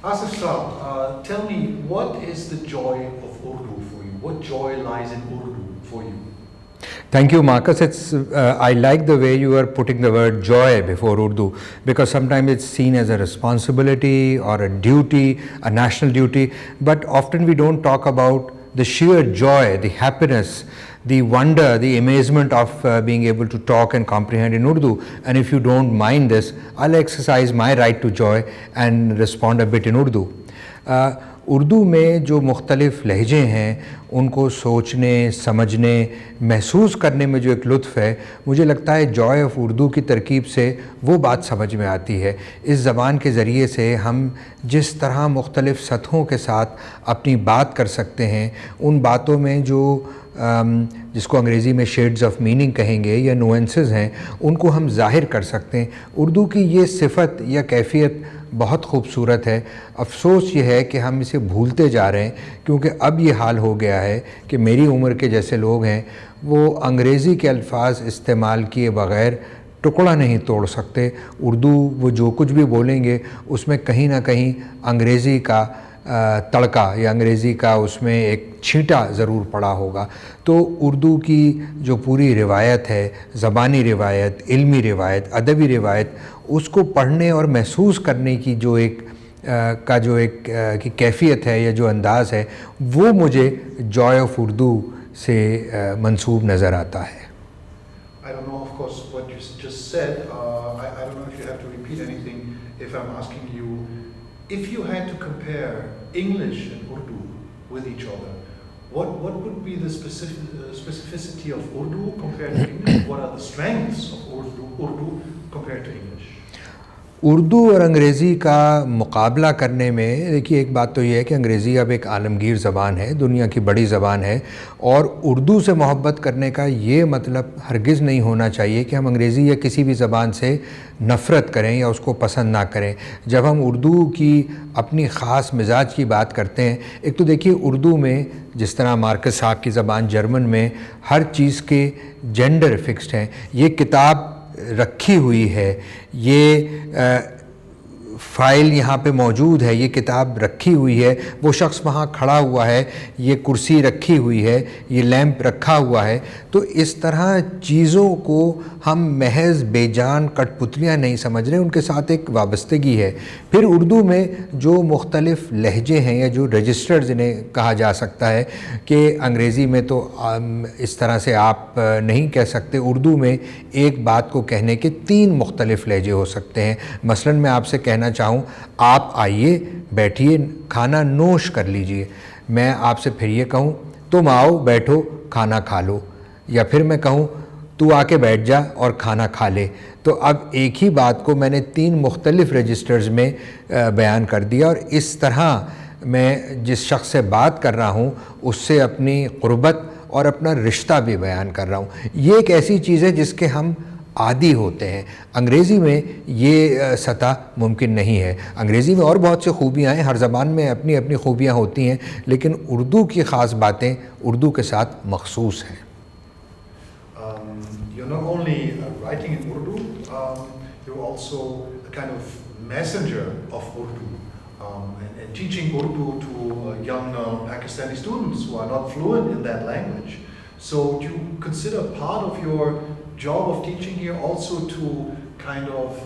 Asif Saab, tell me, what is the joy of Urdu for you? What joy lies in Urdu for you? Thank you, Marcus. I like the way you are putting the word joy before Urdu, because sometimes it's seen as a responsibility or a duty, a national duty, but often we don't talk about the sheer joy, the happiness, the wonder, the amazement of being able to talk and comprehend in Urdu. And if you don't mind this, I'll exercise my right to joy and respond a bit in Urdu. Urdu میں جو مختلف لہجے ہیں ان کو سوچنے، سمجھنے، محسوس کرنے میں جو ایک لطف ہے، مجھے لگتا ہے جوائے آف اردو کی ترکیب سے وہ بات سمجھ میں آتی ہے۔ اس زبان کے ذریعے سے ہم جس طرح مختلف سطحوں کے ساتھ اپنی بات کر سکتے ہیں، ان باتوں میں جو جس کو انگریزی میں شیڈز آف میننگ کہیں گے یا نوئنسز ہیں، ان کو ہم ظاہر کر سکتے ہیں۔ اردو کی یہ صفت یا کیفیت بہت خوبصورت ہے۔ افسوس یہ ہے کہ ہم اسے بھولتے جا رہے ہیں، کیونکہ اب یہ حال ہو گیا ہے کہ میری عمر کے جیسے لوگ ہیں وہ انگریزی کے الفاظ استعمال کیے بغیر ٹکڑا نہیں توڑ سکتے۔ اردو وہ جو کچھ بھی بولیں گے اس میں کہیں نہ کہیں انگریزی کا تڑکا یا انگریزی کا اس میں ایک چھینٹا ضرور پڑا ہوگا۔ تو اردو کی جو پوری روایت ہے، زبانی روایت، علمی روایت، ادبی روایت، اس کو پڑھنے اور محسوس کرنے کی جو ایک کی کیفیت ہے یا جو انداز ہے، وہ مجھے جوائے آف اردو سے منسوب نظر آتا ہے۔ I don't know, of course, what you just said. I don't know if you have to repeat anything if I'm asking you, if you had to compare English and Urdu with each other, what would be the specificity of Urdu compared to English? What are the strengths of Urdu compared to English? Urdu اور انگریزی کا مقابلہ کرنے میں دیکھیے، ایک بات تو یہ ہے کہ انگریزی اب ایک عالمگیر زبان ہے، دنیا کی بڑی زبان ہے، اور اردو سے محبت کرنے کا یہ مطلب ہرگز نہیں ہونا چاہیے کہ ہم انگریزی یا کسی بھی زبان سے نفرت کریں یا اس کو پسند نہ کریں۔ جب ہم اردو کی اپنی خاص مزاج کی بات کرتے ہیں، ایک تو دیکھیے اردو میں جس طرح مارکس صاحب کی زبان جرمن میں ہر چیز کے جینڈر فکسڈ ہیں، یہ کتاب رکھی ہوئی ہے، یہ فائل یہاں پہ موجود ہے، یہ کتاب رکھی ہوئی ہے، وہ شخص وہاں کھڑا ہوا ہے، یہ کرسی رکھی ہوئی ہے، یہ لیمپ رکھا ہوا ہے۔ تو اس طرح چیزوں کو ہم محض بے جان کٹ پتلیاں نہیں سمجھ رہے، ان کے ساتھ ایک وابستگی ہے۔ پھر اردو میں جو مختلف لہجے ہیں یا جو رجسٹرز انہیں کہا جا سکتا ہے، کہ انگریزی میں تو اس طرح سے آپ نہیں کہہ سکتے، اردو میں ایک بات کو کہنے کے 3 مختلف لہجے ہو سکتے ہیں۔ مثلاً میں آپ سے کہنا چاہوں، آپ آئیے، بیٹھیے، کھانا نوش کر لیجئے، میں آپ سے پھر یہ کہوں تم آؤ، بیٹھو، کھانا کھا لو، یا پھر میں کہوں تو آ کے بیٹھ جا اور کھانا کھا لے۔ تو اب ایک ہی بات کو میں نے 3 مختلف رجسٹرز میں بیان کر دیا، اور اس طرح میں جس شخص سے بات کر رہا ہوں اس سے اپنی قربت اور اپنا رشتہ بھی بیان کر رہا ہوں۔ یہ ایک ایسی چیز ہے جس کے ہم عادی ہوتے ہیں۔ انگریزی میں یہ سطح ممکن نہیں ہے۔ انگریزی میں اور بہت سے خوبیاں ہیں، ہر زبان میں اپنی اپنی خوبیاں ہوتی ہیں، لیکن اردو کی خاص باتیں اردو کے ساتھ مخصوص ہیں۔ You're not only writing in Urdu, you're also a kind of messenger of Urdu, and teaching Urdu to young Pakistani students who are not fluent in that language. So do you consider part of your job of teaching here also to kind of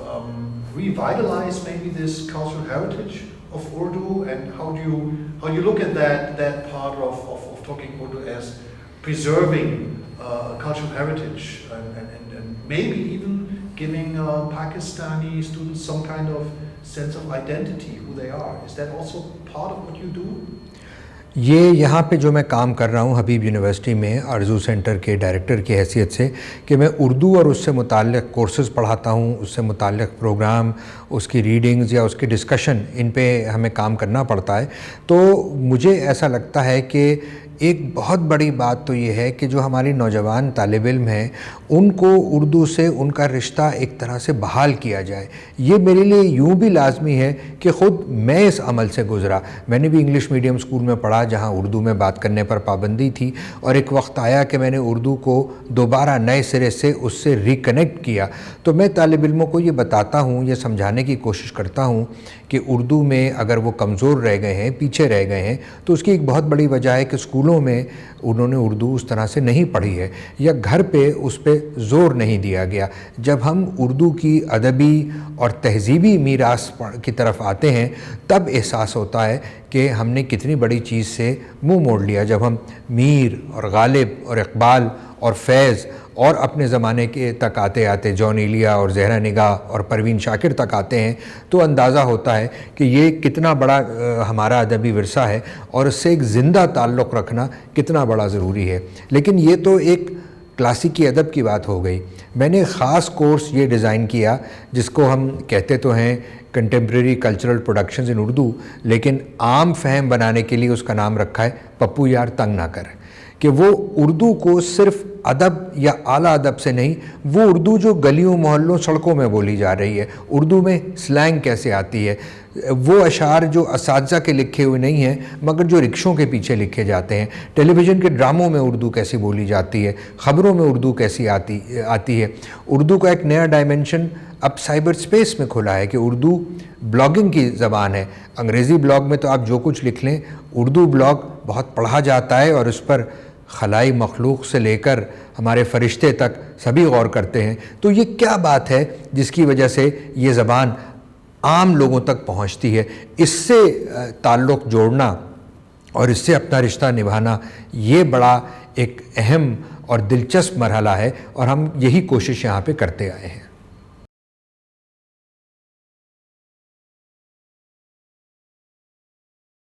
revitalize maybe this cultural heritage of Urdu, and how do you look at that part of talking Urdu as preserving cultural heritage, and maybe even giving Pakistani students some kind of sense of identity, who they are? Is that also part of what you do? یہ یہاں پہ جو میں کام کر رہا ہوں حبیب university میں آرزو سینٹر کے ڈائریکٹر کی حیثیت سے، کہ میں اردو اور اس سے متعلق کورسز پڑھاتا ہوں، اس سے متعلق پروگرام، اس کی ریڈنگز یا اس کی ڈسکشن، ان پہ ہمیں کام کرنا پڑتا ہے۔ تو مجھے ایسا لگتا ہے کہ ایک بہت بڑی بات تو یہ ہے کہ جو ہماری نوجوان طالب علم ہیں ان کو اردو سے ان کا رشتہ ایک طرح سے بحال کیا جائے. یہ میرے لیے یوں بھی لازمی ہے کہ خود میں اس عمل سے گزرا. میں نے بھی انگلش میڈیم اسکول میں پڑھا جہاں اردو میں بات کرنے پر پابندی تھی, اور ایک وقت آیا کہ میں نے اردو کو دوبارہ نئے سرے سے اس سے ریکنیکٹ کیا. تو میں طالب علموں کو یہ بتاتا ہوں, یہ سمجھانے کی کوشش کرتا ہوں کہ اردو میں اگر وہ کمزور رہ گئے ہیں, پیچھے رہ گئے ہیں, تو اس کی ایک بہت بڑی وجہ ہے کہ اسکولوں میں انہوں نے اردو اس طرح سے نہیں پڑھی ہے, یا گھر پہ اس پہ زور نہیں دیا گیا. جب ہم اردو کی ادبی اور تہذیبی میراث کی طرف آتے ہیں تب احساس ہوتا ہے کہ ہم نے کتنی بڑی چیز سے منہ موڑ لیا. جب ہم میر اور غالب اور اقبال اور فیض اور اپنے زمانے کے تک آتے آتے جون ایلیا اور زہرا نگاہ اور پروین شاکر تک آتے ہیں تو اندازہ ہوتا ہے کہ یہ کتنا بڑا ہمارا ادبی ورثہ ہے, اور اس سے ایک زندہ تعلق رکھنا کتنا بڑا ضروری ہے. لیکن یہ تو ایک کلاسیکی ادب کی بات ہو گئی. میں نے خاص کورس یہ ڈیزائن کیا جس کو ہم کہتے تو ہیں کنٹمپریری کلچرل پروڈکشنز ان اردو, لیکن عام فہم بنانے کے لیے اس کا نام رکھا ہے پپو یار تنگ نہ کر, کہ وہ اردو کو صرف ادب یا اعلیٰ ادب سے نہیں, وہ اردو جو گلیوں محلوں سڑکوں میں بولی جا رہی ہے, اردو میں سلینگ کیسے آتی ہے, وہ اشعار جو اساتذہ کے لکھے ہوئے نہیں ہیں مگر جو رکشوں کے پیچھے لکھے جاتے ہیں, ٹیلی ویژن کے ڈراموں میں اردو کیسی بولی جاتی ہے, خبروں میں اردو کیسی آتی ہے. اردو کا ایک نیا ڈائمنشن اب سائبر سپیس میں کھلا ہے کہ اردو بلاگنگ کی زبان ہے. انگریزی بلاگ میں تو آپ جو کچھ لکھ لیں, اردو بلاگ بہت پڑھا جاتا ہے اور اس پر خلائی مخلوق سے لے کر ہمارے فرشتے تک سبھی غور کرتے ہیں. تو یہ کیا بات ہے جس کی وجہ سے یہ زبان عام لوگوں تک پہنچتی ہے؟ اس سے تعلق جوڑنا اور اس سے اپنا رشتہ نبھانا یہ بڑا ایک اہم اور دلچسپ مرحلہ ہے, اور ہم یہی کوشش یہاں پہ کرتے آئے ہیں.